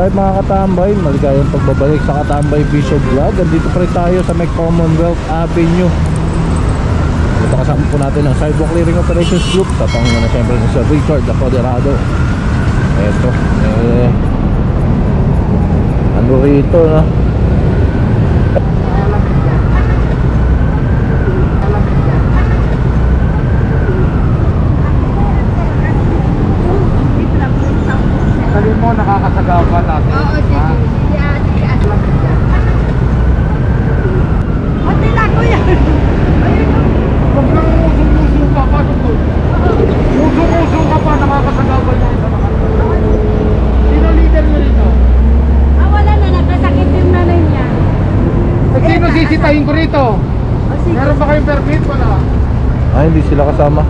Alright mga katambay, maligayang pagbabalik sa Katambay Vision Vlog. Andito pa rin tayo sa may Commonwealth Avenue. Ito kasama po natin ang Sidewalk Clearing Operations Group. Tatangan na siyempre sa Sir Richard Apoderado. Ito ano rito na sabihin mo, nakakasagawa natin. Oo, sige. Pati lang ko yan. Huwag lang usong-usong ka pa. Usong-usong ka pa, nakakasagawa natin sa mga. Sino leader nyo rito? Wala na, nagkasakit yung nanay niya. Sino sisitahin ko rito? Meron ba kayong permit? Wala. ay hindi sila kasama.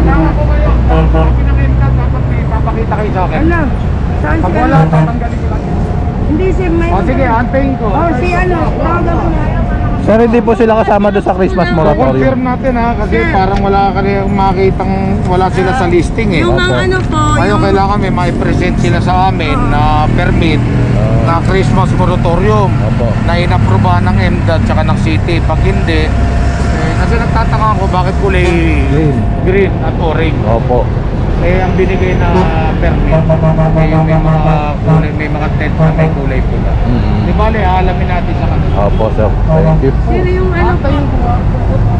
Kailangan ko kayo. Pag pinakita, dapat may papakita kayo sa akin. Ano? Saan Pag siya? wala, tatanggalin ko lang. Hindi si may... O sige, antayin ko. Si ano, tawagan ko na. Sir, hindi po sila kasama doon sa Christmas moratorium. Confirm natin ha, kasi parang wala kayong makitang wala sila sa listing eh. Yung mga ano po, Ngayon kailangan may present sila sa amin na permit na Christmas moratorium Opo. na inaprubahan ng MDOT tsaka ng city. Pag hindi, kasi nagtataka ako bakit kulay green at orange. Opo. Ang binigay na permit yung may mga kulay, may mga tent na may kulay pula. Di bale, alamin natin sa kanila. Opo sir, thank you. sino yung ano po?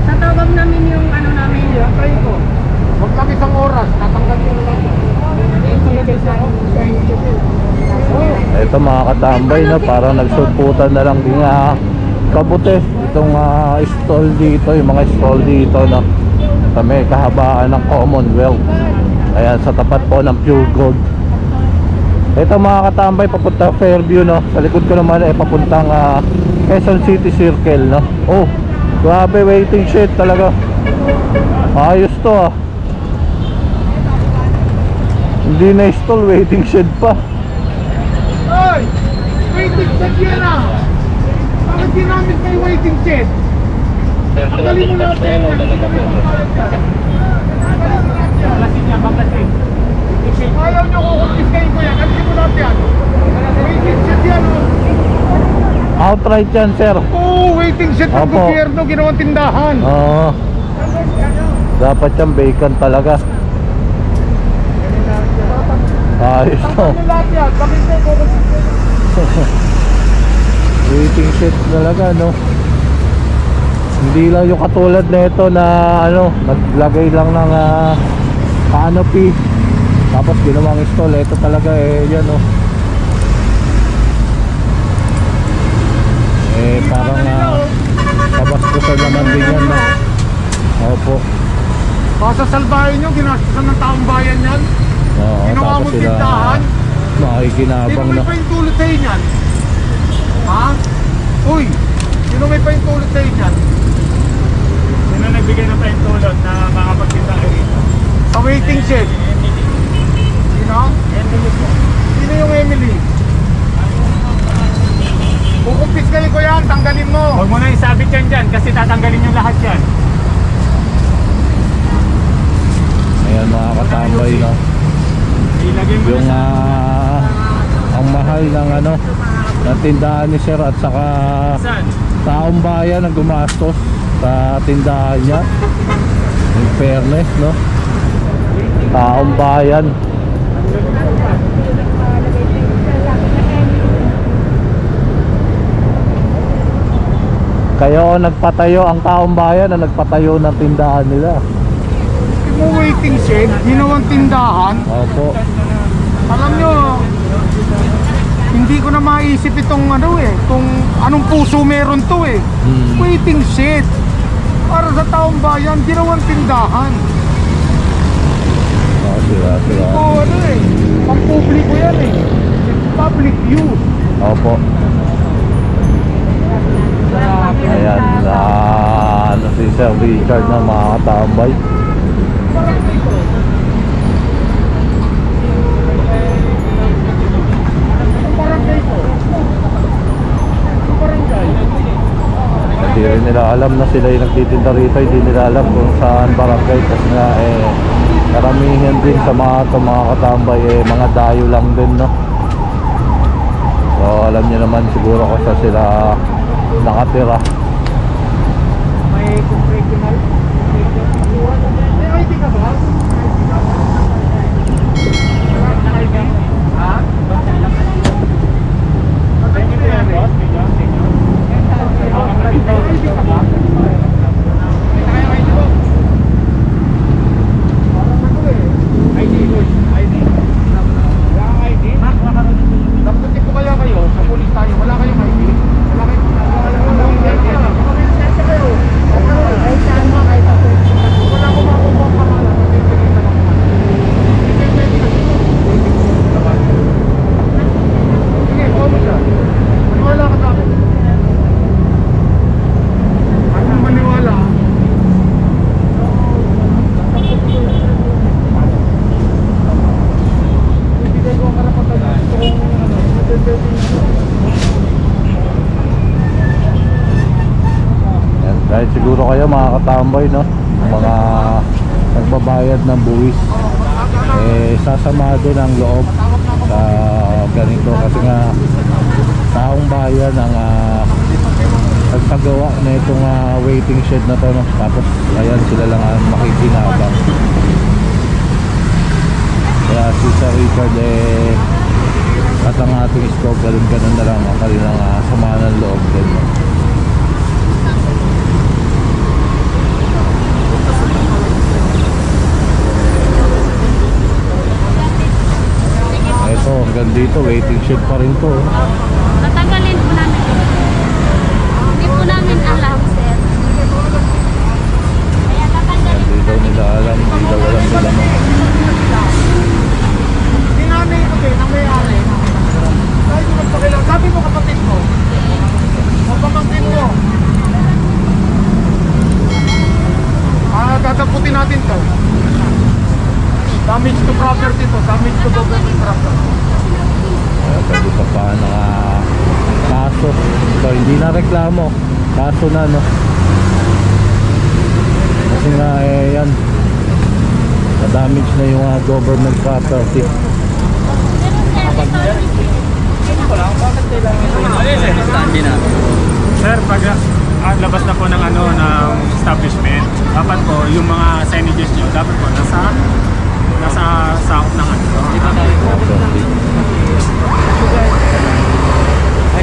Tatawag namin yung ano namin. Antayin ko. Huwag lang isang oras, tatanggal ko lang. Ito mga katambay na parang nagsulputan na lang din kabuti itong stall dito, yung mga stall dito na sa may kahabaan ng Commonwealth. Ayan, sa tapat po ng Pure Gold. Ito mga katambay, papunta Fairview, no? Sa likod ko naman papuntang Quezon City Circle, no? Oh, grabe, waiting shed talaga. Ayos to Hindi na stall, waiting shed pa. Hoy! Waiting shed yan ah! Bakit ginamit kayo waiting shed? Tanggalin mo natin! Ayaw nyo kukulis kayo ko yan! Tanggalin mo natin! Waiting shed yan oh! Outright yan sir. Oo! Waiting shed ng Opo. gobyerno! Ginawang tindahan! Oo. Dapat yan vacant talaga. Ayos to. Tanggalin mo lahat yan! Bakit kayo kukulis kayo? Waiting shed talaga, no? Hindi lang yung katulad na ito na ano, naglagay lang ng canopy tapos ginawang stall. Ito talaga yan, no? Parang kabaskusan naman din yan, no? Opo. Basta salbahin nyo, ginastusan ng taong bayan yan. Oo, Ginawa tapos mo sila tindahan. makikinabang, Sino may no? paintulot sa inyan? Ha? Uy! Sino may paintulot sa inyan? Sino nagbigay ng paintulot na makapagtinda kayo rito? Sa waiting shed. Sino? Emily po. Sino yung Emily? Kukumpis kayo ko yan, tanggalin mo. Huwag mo na isabit yan dyan kasi tatanggalin yung lahat yan. Ayan mga katambay, no? Ilagay mo Yung na ang mahal ng ano ng tindahan ni sir at saka saan? taong bayan ang gumastos sa tindahan niya. In fairness, no? Taong bayan. Kaya nagpatayo ang taong bayan na nagpatayo ng tindahan nila. Yung waiting shed, ginawang tindahan. Opo. Alam nyo, hindi ko na maisip itong ano kung anong puso meron to Waiting shed. Para sa taong bayan, ginawang tindahan. Sira. O pang-publiko yan Public use. Opo. Ayan na ano si Sir Richard na mga katambay. Hindi rin nila alam na sila yung nagtitinda rito. Hindi nila alam kung saan barangay kasi nga karamihan din sa mga katambay mga dayo lang din, no? So alam niyo naman siguro kung saan sila nakatira. May congressional. May ID ka ba? Ha? Dapat ko kaya kayo, sa pulis tayo, wala kayong ID? Wala kayong wala ko makukuha ang pangalan. Sige, kuha mo siya. Maniwala ka sa akin. Anong maniwala? Ibigay ko ang karapatan. Yan, kahit siguro kayo mga katambay, no? Mga nagbabayad ng buwis, sasama din ang loob sa ganito kasi nga taong bayan ang nagpagawa na itong waiting shed na to, no? Tapos ayan sila lang ang makikinabang. Kaya si Sir Richard at ang ating scope ganun na lang ang kanilang sama ng loob din, no? Ito hanggang dito waiting shed pa rin to. Tatagalin po namin. Hindi po namin alam, sir. Kaya tatagalin Hindi daw nila alam, hindi daw alam nila mo. Dinanay ko din ang may-ari. Dahil ko nagpakilang. Sabi mo kapatid mo. O pamangkin mo. Tataputin natin to. Damage to property to. Damage to government property. Pwede pa ng kaso. So hindi na reklamo, kaso na, no? Kasi nga yan, na-damage na yung government property. Sir, pag labas na po ng ng establishment, dapat po yung mga signages nyo dapat po nasa sakop ng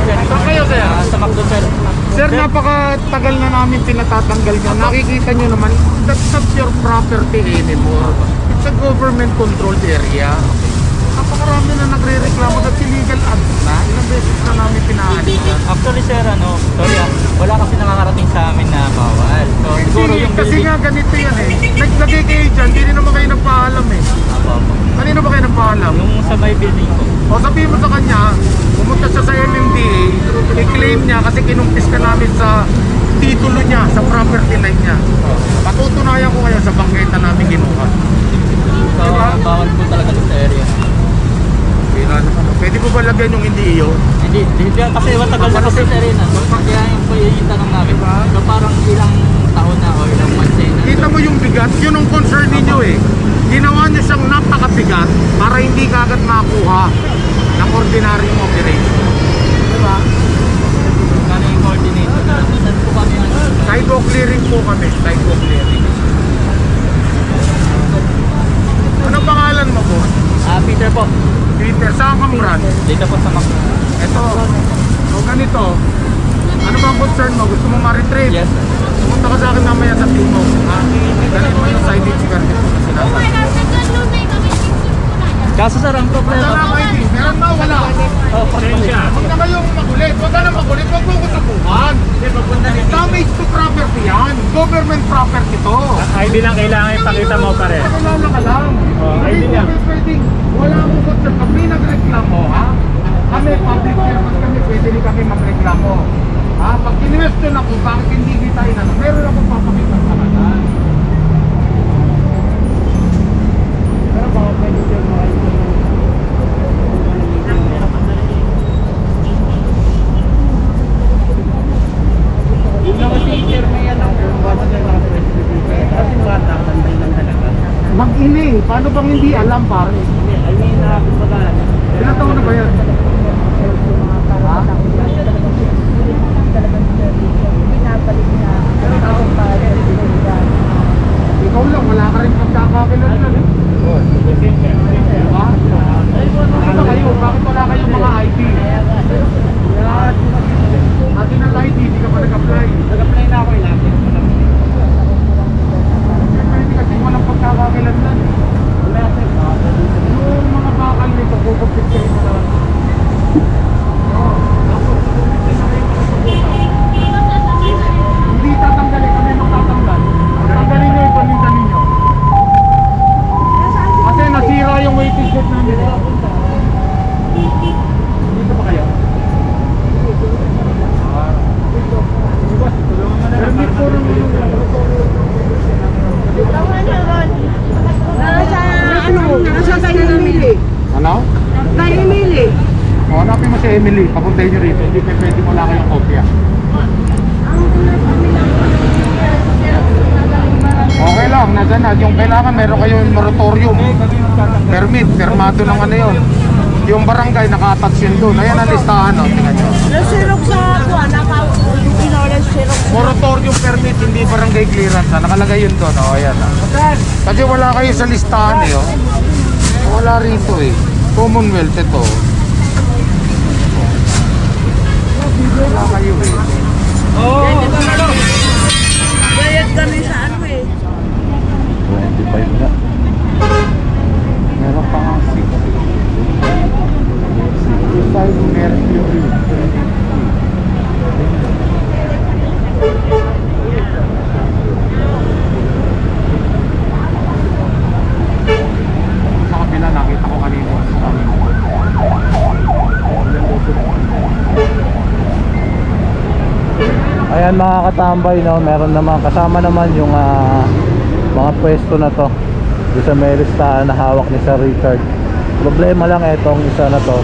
Saan kayo, sir? Sa McDo, sir. Sir, napakatagal na namin pinatatanggal nyo. Nakikita nyo naman, that's not your property anymore. It's a government controlled area. Napakarami na nagre-reklamo, that's illegal act na. Ilang beses na namin pinaalis yan. Actually, sir, sorry wala kasi nakakarating sa amin na bawal. So, siguro yung Kasi building... nga ganito yan eh. Naglagay kayo dyan, hindi rin naman kayo nagpaalam eh. Kanino ba kayo nagpaalam? Yung sa may building ko. O sabihin mo sa kanya, pumunta siya sa MMDA, i-claim niya kasi kinumpis ka namin sa titulo niya, sa property line niya. Patutunayan ko kayo sa bangketa namin kinuha. So, Diba? bawal po talaga sa area. Pwede po ba lagyan yung hindi iyo? Hindi kasi matagal na kasi sa area na. So, kaya yung tanong namin. So, parang ilang taon na o ilang months na. Kita mo yung bigat, yun ang concern ninyo eh. Ginawa niyo siyang napakabigat para hindi kagad makuha ng ordinary operation. Diba? Kano yung coordination? Saan po kami Sidewalk clearing po kami, sidewalk clearing. Anong pangalan mo po? Peter po. Peter, saan kang branch? Dito po sa McDo. Ito, so ganito, ano ba ang concern mo? Gusto mo ma-retrieve? Yes, sir. Pumunta ka sa akin mamaya sa team mo. Dali mo yung signage card dito sa sinasabi. Kaso sir, ang problema... Wala na ID, meron ba? Wala. Huwag na kayong magulit, huwag ka na magulit, huwag mo ko sabuhan. Damage to property yan, government property to. ID lang kailangan ipakita mo pa rin. Pakilala ka lang. ID Hindi lang. kami pwedeng, wala akong concern. Kami nagreklamo, ha? Kami, public servant kami, pwede rin kami magreklamo. Ha? Pag kinwestiyon ako, bakit hindi kita inano, meron akong papakita sa kanan. Pero baka pwede siya mga yung naman si Sir may alam kung bata kayo mga president kasi bata, tanda lang talaga. ini. Paano bang hindi alam, pare? I mean, kumbaga, Ilang taon na ba yan? Ha? Ikaw lang, wala ka rin pagkakakilan eh. Ha? Ano kayo? Bakit wala kayong mga ID? Atin ang ID, hindi ka pa nag-apply. nag-apply na ako ilang. Hindi kasi walang pagkakakilan lang. Yung mga bakal nito, bubukit kayo na lang. Hindi tatanggalin, kami magtatanggal. Tanggalin nyo yung paninda ninyo. Kasi nasira yung waiting shed namin. Dito ba kayo? Permit po rin Nasa tayo Emily. Ano? Tayo Emily. O, hanapin mo si Emily. Papuntahin nyo rito. Hindi pwede mo wala kayong kopya. Okay lang, nasa na. Yung kailangan meron kayong moratorium. Permit, permado ng ano yun. Yung barangay naka-attach yun doon. Ayan ang listahan, no? Tingnan nyo. Nasirok sa kuha. Yung pinola sirok. Moratorium permit, hindi barangay clearance. Nakalagay yun doon. O, ayan. Kasi wala kayo sa listahan eh. Oh. Wala rito eh. Commonwealth ito. Wala kayo eh. Bayad kami sa ano eh. 25 na. Meron pa nga 65 Mercury. Sa kabila nakita ko kanina. Ayan mga katambay, no, meron naman kasama naman yung mga pwesto na to doon sa may listahan na hawak ni Sir Richard. Problema lang etong isa na to.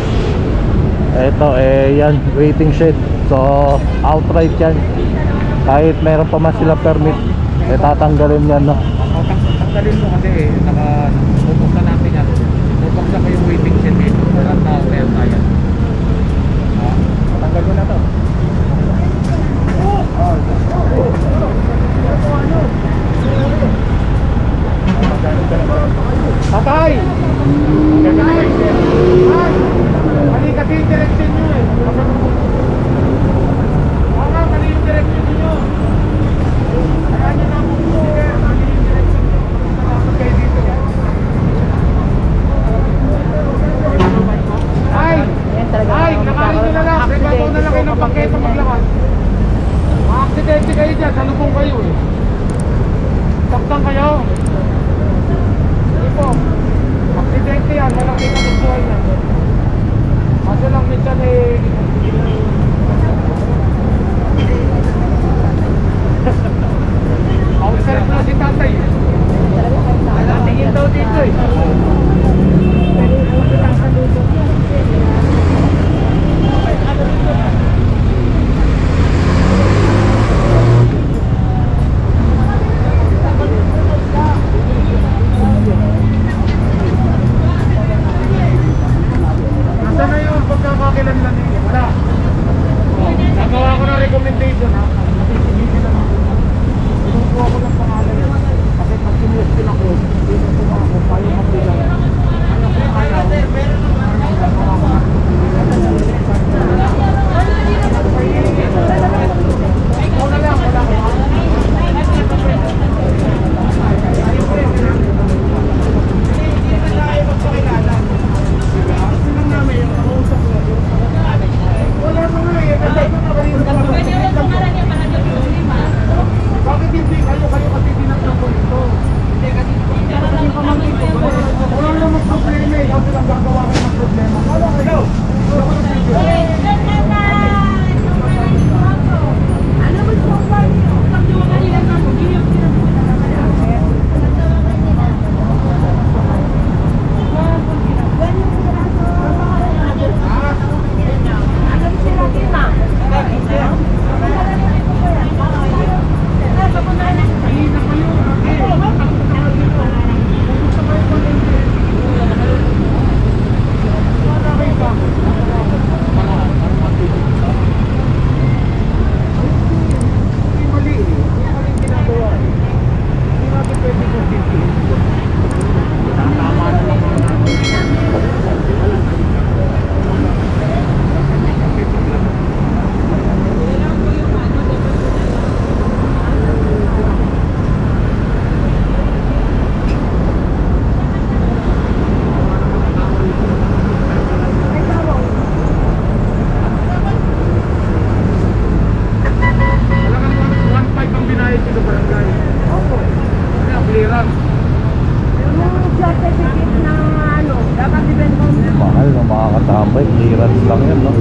Ito yan, waiting shed. So outright yan. Kahit meron pa man sila permit, tatanggalin yan, no. Tanggalin mo kasi bubuksan natin yan. Bubuksan ko yung waiting shed dito. Meron na tayo. Tanggal ko na to. Tatay! Mali kasi yung direction nyo eh. Mali yung direction nyo. Kaya nyo na po sticker. Mali yung direction nyo. Dapat kayo dito. Ay! Ay! Nakarin nyo na lang. Rebato na lang kayo ng pangketa paglakad. Aksidente kayo dyan. Salubong kayo eh. lang yun, no?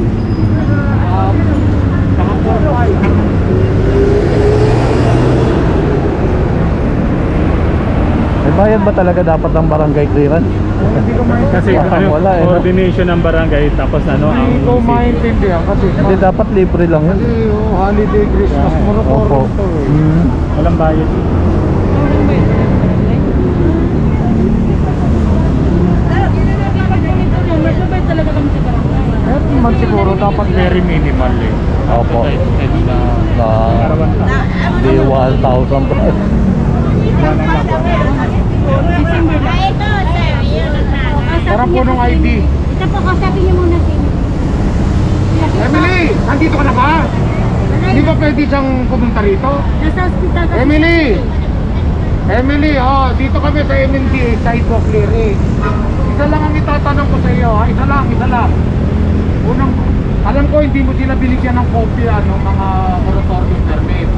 May bayad ba talaga dapat ng barangay clearance? Kasi Parang ano, wala, eh, no? coordination ng barangay tapos ano ang Hindi ko maintindihan kasi Hindi dapat libre lang yun. holiday Christmas Opo. monopoly to eh. walang bayad. Masabay talaga kami sa barangay. Kaya naman siguro dapat very minimal eh. Opo. Instead na Di 1,000 plus. December lang. Para po nung ID. Ito po, kausapin niyo muna si Emily, nandito ka na ba? Hindi ba pwede siyang pumunta rito? Nasa hospital kasi. Emily! Emily, oh, dito kami sa MNDA sidewalk clearing. Isa lang ang itatanong ko sa iyo, ha? Isa lang. Unang, alam ko hindi mo sila binigyan ng kopya ng mga moratorium permit.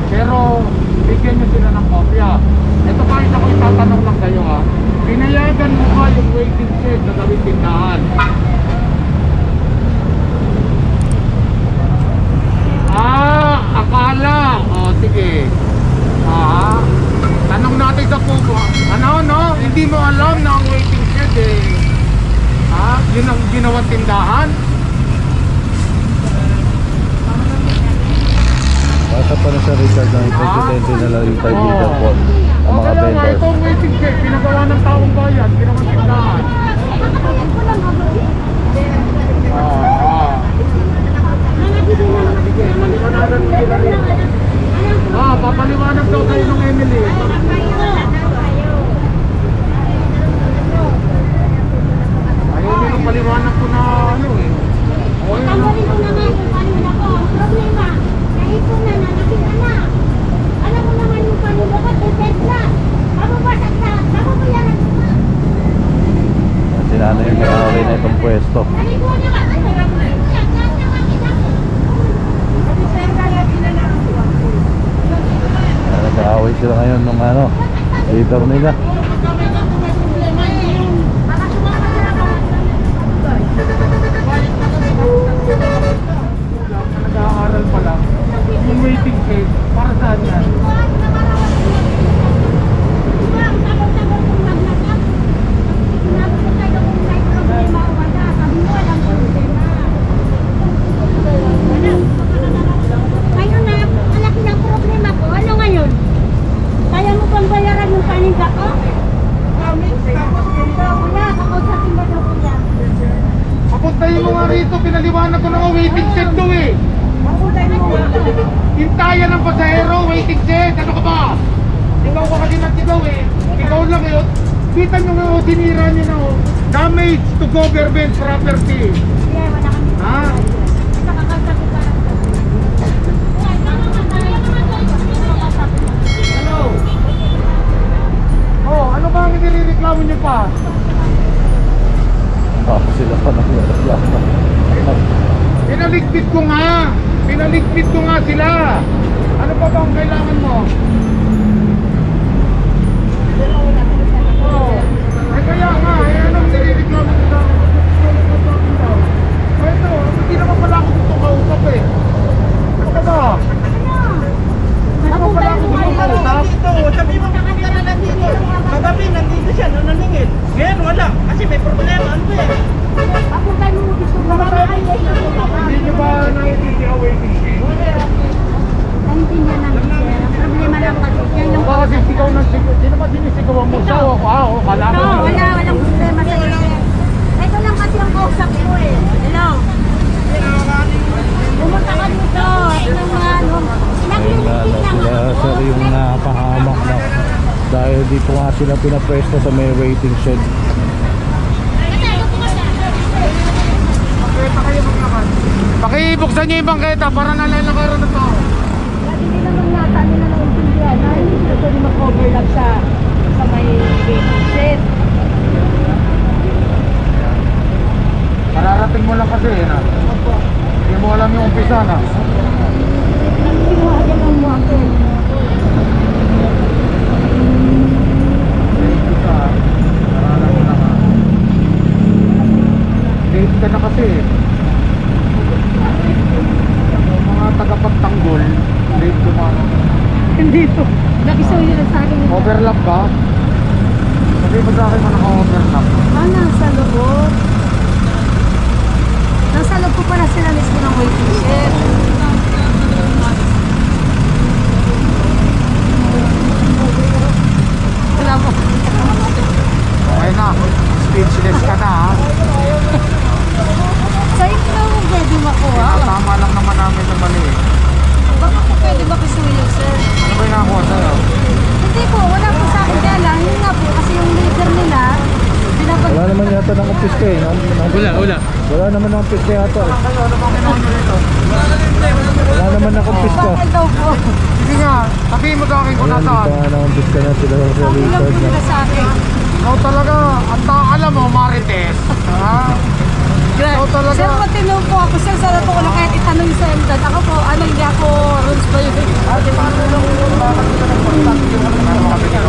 Pero, bigyan nyo sila ng kopya. Ito pa, isa ko itatanong lang kayo, ha? Pinayagan mo ba yung waiting shed na gawing tindahan? Akala. O, sige. Tanong natin sa pugo. Ano? Hindi mo alam na ang waiting shed eh. Yun ang ginawang tindahan? Basta pa na sa Richard ng presidente na lang yung type leader po. Ang mga Okay lang nga, vendors. itong waiting shed, pinagawa ng taong bayan, ginawang tindahan. Papaliwanag daw kayo ng Emily. Ayaw nyo nung paliwanag ko na ano eh. Okay na. Tanggalin ko na nga yung kanina ko. Ang problema, naipon na, nakita na. Alam mo naman yung kanina ko, defense na. Mababasag na, mababayaran ko na. Sinana yung may-ari na itong pwesto. Naligo na ka, ano? Lahat na makita ko. Nag-aaway sila ngayon nung leader nila. Nag-aaral pa lang. Yung waiting shed, para saan yan? Ngayon na, malaki ng problema ko. Ano ngayon? Kaya mo bang bayaran yung paninda ko? Kuya, kakausapin mo daw kuya. Papuntahin mo nga rito, pinaliwanag ko na nga waiting shed to eh. Hintayan ng pasahero, waiting shed. Ano ka ba? Ikaw ka kasi nagsigaw eh. Ikaw lang eh. Kita nyo nga, sinira nyo na oh. Damage to government property. Kuya, wala kami. Ha? Kakausapin pa lang. Hello? Oh, ano ba ang inireklamo nyo pa? Tapos sila pa nang reklamo. Pinaligpit ko nga sila. Ano pa ba ang kailangan mo? Oh, kaya nga, anong nireklamo nila? Ito, hindi naman pala ako gusto kausap eh. Ano ba? Ano pala ako gusto kausap? Sabi mo, pumunta na lang dito. Kagabi, nandito siya, naningil. Ngayon, wala. Kasi may problema. Ano ba yan? Ako kayo gusto ko Hindi nyo ba naiintindihan waiting shed? Naintindihan namin sir. Ang problema lang kasi yan yung... Baka kasi sigaw ng sigaw. Sino ba sinisigawan mo? Siya o ako? Kala ko. No, walang problema sa iyo sir. Ito lang kasi ang kausap ko eh. Hello? Pumunta ka dito. Ito mga ano. Ayun nga sila sir yung napahamak na dahil di po nga sila pinapwesto sa may waiting shed. Pakibuksan niyo yung bangketa para nalalakaran na to. Hindi naman yata nila naintindihan na hindi sila pwede mag-cover lang sa may waiting shed. Mararating mo lang kasi na. Hindi mo alam yung umpisa na. Kinuha niya ng muwake. Late ka na kasi. Naka-overlap ba? Sabi mo sa akin mo naka-overlap. Nasa loob. Nasa loob ko pala sila mismo ng waiting shed. Wala mo. Okay na. Speechless ka na ha. Sa'yo ko naman pwede makuha. Tama lang naman namin na mali eh. Baka po pwede makisuyo, sir. Ano ba yung nakakuha sa'yo? Hindi po, wala po sa akin kaya lang. Yun nga po, kasi yung leader nila, pinapag... Wala naman yata ng umpisa eh. Wala. Wala naman ng umpisa yata eh. Kayo, ano bang kinuha nyo rito? Wala naman ng umpisa. Bakal daw po. Sige nga, sabihin mo sa akin kung Ayan, nasaan. dito nga ng umpisa na sila sa Sabi lang Richard po na. nila sa akin. Ikaw talaga, ang alam mo, Marites. Ha? Ikaw talaga. Sir, matino po ako. Sir, sana po ko na kahit itanong sa MDAD. Ako po, hindi ako rules ba yun? Ate, paano lang bakit ka nag-contact yung sabi nila?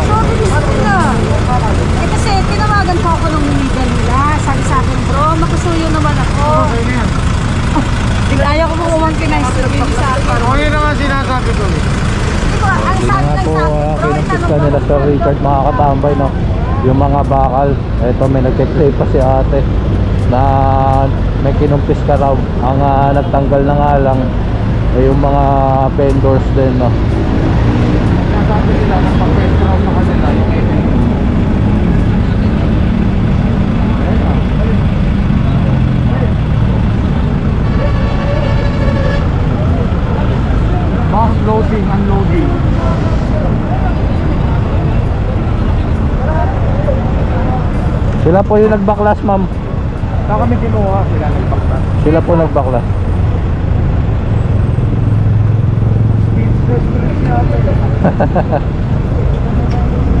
Sabi nila. Eh kasi tinawagan po ako ng leader nila. Sabi sa akin, bro, makasuyo naman ako. Okay na yan. Ayaw ko po umangkin na yung sa akin. O yun na nga sinasabi ko. Di ba, ang Yun sabi nga lang po, sa akin, bro, kinumpis itanong ka nila mo. Sir Richard, mga katambay, no? Yung mga bakal. Ito, may nagtiplay pa si ate na may kinumpis ka raw. Ang nagtanggal na nga lang ay yung mga vendors din, no? Sinasabi nila na pag-withdraw sa kanila yung email. Mass loading, unloading. Sila po yung nagbaklas, ma'am. Saan kami kinuha sila nagbaklas? Sila po nagbaklas.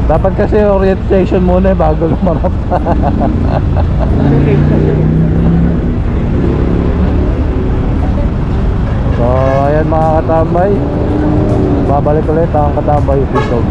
Dapat kasi orientation muna bago lumarap. So ayan mga katambay, babalik ulit ang katambay episode.